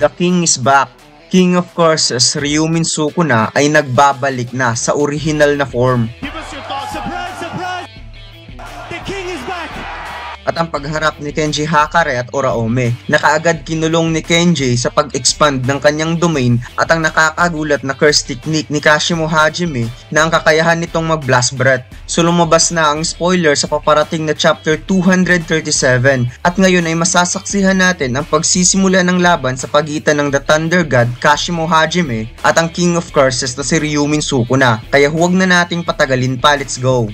The King is back. King of Curses, Ryumin Sukuna ay nagbabalik na sa original na form. Give us your thoughts. Surprise, surprise! The king is back! At ang pagharap ni Kenji Hakare at Oraome na kaagad kinulong ni Kenji sa pag-expand ng kanyang domain at ang nakakagulat na curse technique ni Kashimo Hajime na ang kakayahan nitong mag-blast breath. So lumabas na ang spoiler sa paparating na chapter 237 at ngayon ay masasaksihan natin ang pagsisimula ng laban sa pagitan ng The Thunder God Kashimo Hajime at ang King of Curses na si Ryumin Sukuna. Kaya huwag na nating patagalin pa, let's go!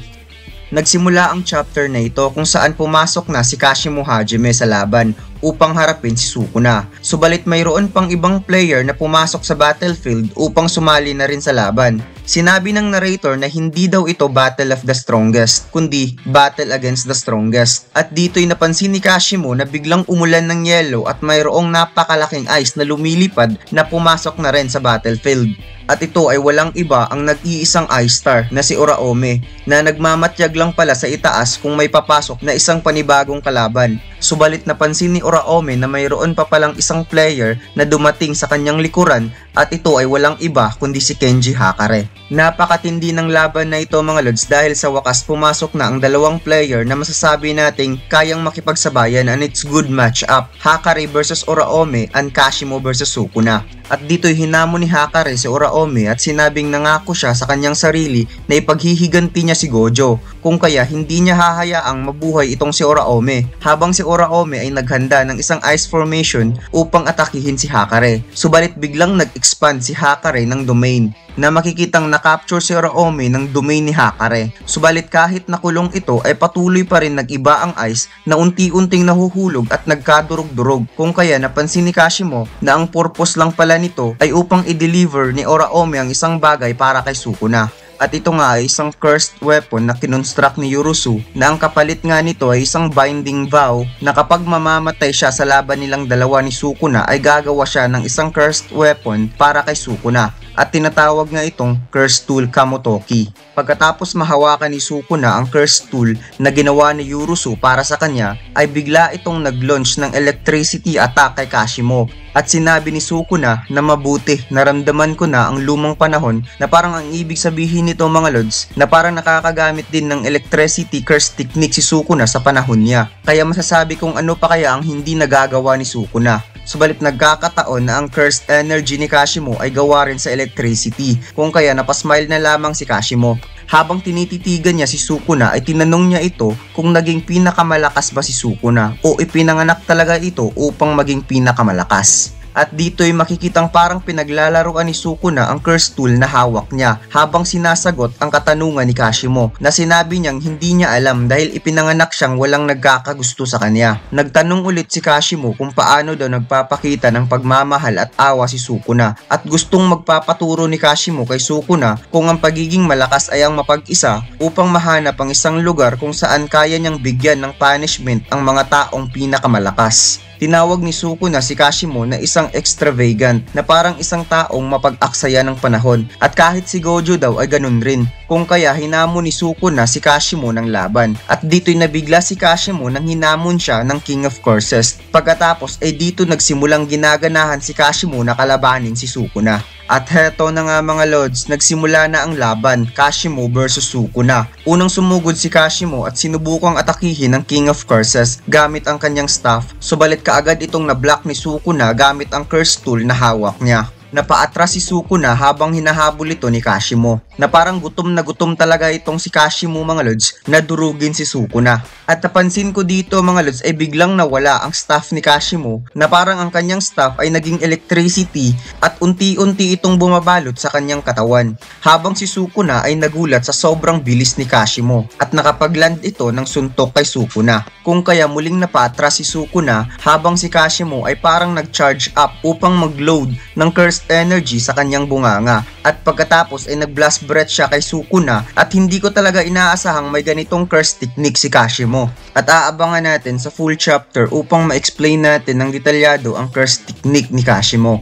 Nagsimula ang chapter na ito kung saan pumasok na si Kashimo Hajime sa laban upang harapin si Sukuna. Subalit mayroon pang ibang player na pumasok sa battlefield upang sumali na rin sa laban. Sinabi ng narrator na hindi daw ito Battle of the Strongest, kundi Battle Against the Strongest. At dito'y napansin ni Kashimo na biglang umulan ng yelo at mayroong napakalaking ice na lumilipad na pumasok na rin sa battlefield. At ito ay walang iba ang nag-iisang Ice Star na si Oraome na nagmamatyag lang pala sa itaas kung may papasok na isang panibagong kalaban. Subalit napansin ni Oraome na mayroon pa palang isang player na dumating sa kanyang likuran at ito ay walang iba kundi si Kenji Hakare. Napakatindi ng laban na ito mga lods dahil sa wakas pumasok na ang dalawang player na masasabi nating kayang makipagsabayan and it's good match up. Hakare versus Oraome and Kashimo versus Sukuna. At dito'y hinamon ni Hakare si Oraome at sinabing nangako siya sa kanyang sarili na ipaghihiganti niya si Gojo kung kaya hindi niya hahayaang mabuhay itong si Oraome habang si Oraome ay naghanda ng isang ice formation upang atakihin si Hakare. Subalit biglang nag-expand si Hakare ng domain na makikitang na-capture si Oraome ng domain ni Hakare. Subalit kahit nakulong ito ay patuloy pa rin nag-iba ang ice na unti-unting nahuhulog at nagkadurog-durog kung kaya napansin ni Kashimo na ang purpose lang pala nito ay upang i-deliver ni Oraome ang isang bagay para kay Sukuna. At ito nga ay isang cursed weapon na kinonstruct ni Yurusu na ang kapalit nga nito ay isang binding vow na kapag mamamatay siya sa laban nilang dalawa ni Sukuna ay gagawa siya ng isang cursed weapon para kay Sukuna. At tinatawag nga itong Cursed Tool Kamotoki. Pagkatapos mahawakan ni Sukuna ang Cursed Tool na ginawa ni Yurusu para sa kanya, ay bigla itong nag-launch ng electricity attack kay Kashimo. At sinabi ni Sukuna na mabuti, naramdaman ko na ang lumang panahon na parang ang ibig sabihin nito mga lods na parang nakakagamit din ng electricity curse technique si Sukuna sa panahon niya. Kaya masasabi kong ano pa kaya ang hindi nagagawa ni Sukuna. Subalit nagkakataon na ang cursed energy ni Kashimo ay gawa rin sa electricity kung kaya napasmile na lamang si Kashimo. Habang tinititigan niya si Sukuna ay tinanong niya ito kung naging pinakamalakas ba si Sukuna o ipinanganak talaga ito upang maging pinakamalakas. At dito'y makikitang parang pinaglalaruan ni Sukuna ang curse tool na hawak niya habang sinasagot ang katanungan ni Kashimo na sinabi niyang hindi niya alam dahil ipinanganak siyang walang nagkakagusto sa kanya. Nagtanong ulit si Kashimo kung paano daw nagpapakita ng pagmamahal at awa si Sukuna at gustong magpapaturo ni Kashimo kay Sukuna kung ang pagiging malakas ay ang mapag-isa upang mahanap ang isang lugar kung saan kaya niyang bigyan ng punishment ang mga taong pinakamalakas. Tinawag ni Sukuna si Kashimo na isang extravagant na parang isang taong mapag-aksaya ng panahon at kahit si Gojo daw ay ganun rin kung kaya hinamon ni Sukuna si Kashimo ng laban at dito'y nabigla si Kashimo nang hinamon siya ng King of Curses. Pagkatapos ay dito nagsimulang ginaganahan si Kashimo na kalabanin si Sukuna. At heto na nga mga lods, nagsimula na ang laban, Kashimo versus Sukuna. Unang sumugod si Kashimo at sinubukang atakihin ng King of Curses gamit ang kanyang staff, subalit kaagad itong na-block ni Sukuna gamit ang curse tool na hawak niya. Napaatras si Sukuna habang hinahabol ito ni Kashimo na parang gutom na gutom talaga itong si Kashimo mga lods na durugin si Sukuna. At napansin ko dito mga lods ay biglang nawala ang staff ni Kashimo na parang ang kanyang staff ay naging electricity at unti-unti itong bumabalot sa kanyang katawan habang si Sukuna ay nagulat sa sobrang bilis ni Kashimo at nakapagland ito ng suntok kay Sukuna kung kaya muling napaatras si Sukuna habang si Kashimo ay parang nag-charge up upang mag-load ng cursed energy sa kanyang bunganga at pagkatapos ay nag-blast breath siya kay Sukuna at hindi ko talaga inaasahang may ganitong curse technique si Kashimo. At aabangan natin sa full chapter upang ma-explain natin ng detalyado ang curse technique ni Kashimo.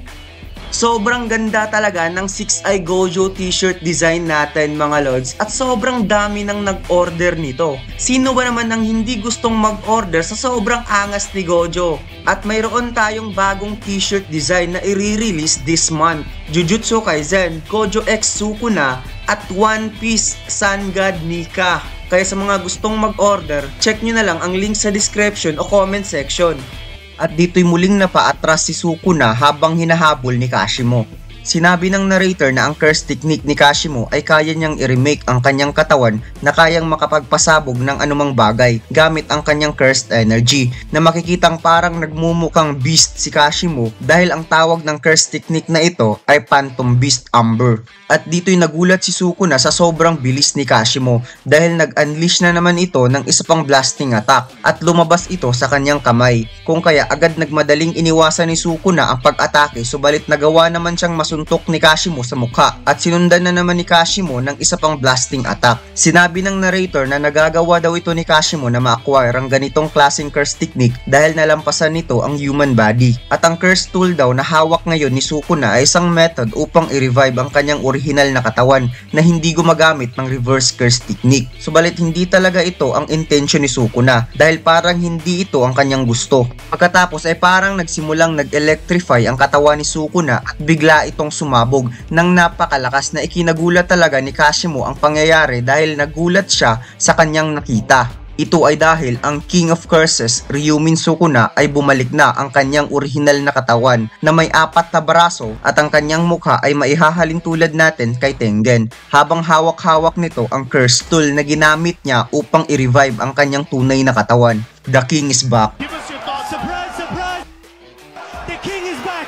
Sobrang ganda talaga ng 6i Gojo t-shirt design natin mga lods at sobrang dami nang nag-order nito. Sino ba naman ang hindi gustong mag-order sa sobrang angas ni Gojo? At mayroon tayong bagong t-shirt design na i-release this month. Jujutsu Kaisen, Gojo X Sukuna at One Piece Sun God Nika. Kaya sa mga gustong mag-order, check nyo na lang ang link sa description o comment section. At dito'y muling napaatras si Sukuna habang hinahabol ni Kashimo. Sinabi ng narrator na ang curse technique ni Kashimo ay kaya niyang i-remake ang kanyang katawan na kayang makapagpasabog ng anumang bagay gamit ang kanyang cursed energy, na makikitang parang nagmumukhang beast si Kashimo dahil ang tawag ng curse technique na ito ay Phantom Beast Amber. At dito'y nagulat si Sukuna sa sobrang bilis ni Kashimo dahil nag-unleash na naman ito ng isa pang blasting attack at lumabas ito sa kanyang kamay, kung kaya agad nagmadaling iniwasan ni Sukuna ang pag-atake, subalit nagawa naman siyang masuntok ni Kashimo sa mukha at sinundan na naman ni Kashimo ng isa pang blasting attack. Sinabi ng narrator na nagagawa daw ito ni Kashimo na ma-acquire ang ganitong klaseng curse technique dahil nalampasan nito ang human body. At ang curse tool daw na hawak ngayon ni Sukuna ay isang method upang i-revive ang kanyang original na katawan na hindi gumagamit ng reverse curse technique. Subalit hindi talaga ito ang intention ni Sukuna dahil parang hindi ito ang kanyang gusto. Pagkatapos ay parang nagsimulang nag-electrify ang katawan ni Sukuna at bigla itong sumabog ng napakalakas na ikinagulat talaga ni Kashimo ang pangyayari dahil nagulat siya sa kanyang nakita. Ito ay dahil ang King of Curses, Ryumin Sukuna, ay bumalik na ang kanyang original na katawan na may 4 na braso at ang kanyang mukha ay maihahalin tulad natin kay Tengen, habang hawak-hawak nito ang curse tool na ginamit niya upang i-revive ang kanyang tunay na katawan. The King is back. Give us your thoughts. Surprise, surprise! The king is back!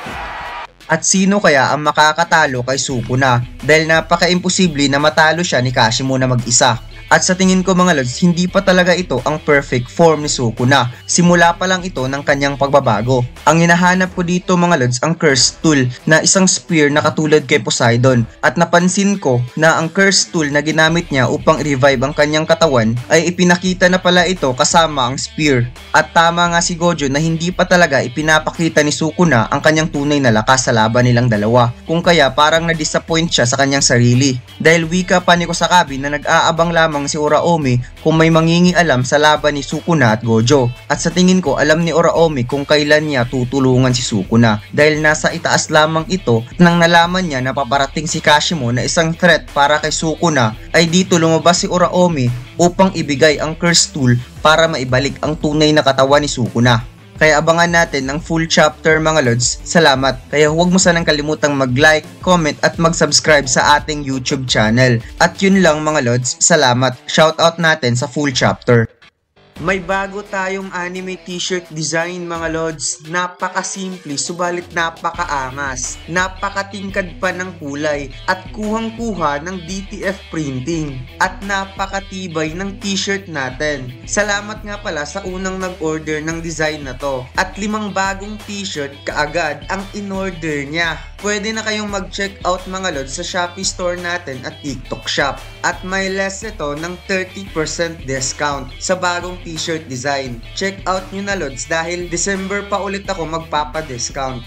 At sino kaya ang makakatalo kay Sukuna dahil napaka-imposible na matalo siya ni Kashimo na mag-isa. At sa tingin ko mga lods, hindi pa talaga ito ang perfect form ni Sukuna. Simula pa lang ito ng kanyang pagbabago. Ang hinahanap ko dito mga lods ang curse tool na isang spear na katulad kay Poseidon. At napansin ko na ang curse tool na ginamit niya upang revive ang kanyang katawan ay ipinakita na pala ito kasama ang spear. At tama nga si Gojo na hindi pa talaga ipinapakita ni Sukuna ang kanyang tunay na lakas sa laban nilang dalawa. Kung kaya parang na-disappoint siya sa kanyang sarili. Dahil wika pa ni Kusakabe na nag-aabang lamang si Uraomi kung may mangingialam sa laban ni Sukuna at Gojo. At sa tingin ko alam ni Uraomi kung kailan niya tutulungan si Sukuna dahil nasa itaas lamang ito at nang nalaman niya na paparating si Kashimo na isang threat para kay Sukuna ay dito lumabas si Uraomi upang ibigay ang curse tool para maibalik ang tunay na katawan ni Sukuna. Kaya abangan natin ang full chapter mga lods. Salamat. Kaya huwag mo sanang kalimutang mag-like, comment at mag-subscribe sa ating YouTube channel. At yun lang mga lods. Salamat. Shoutout natin sa full chapter. May bago tayong anime t-shirt design mga lods. Napakasimple subalit napakaangas. Napakatingkad pa ng kulay at kuhang-kuha ng DTF printing. At napakatibay ng t-shirt natin. Salamat nga pala sa unang nag-order ng design na to. At 5 bagong t-shirt kaagad ang in-order niya. Pwede na kayong mag-check out mga lods sa Shopee store natin at TikTok shop. At may less ito ng 30% discount sa bagong t-shirt design. Check out nyo na lods dahil December pa ulit ako magpapa-discount.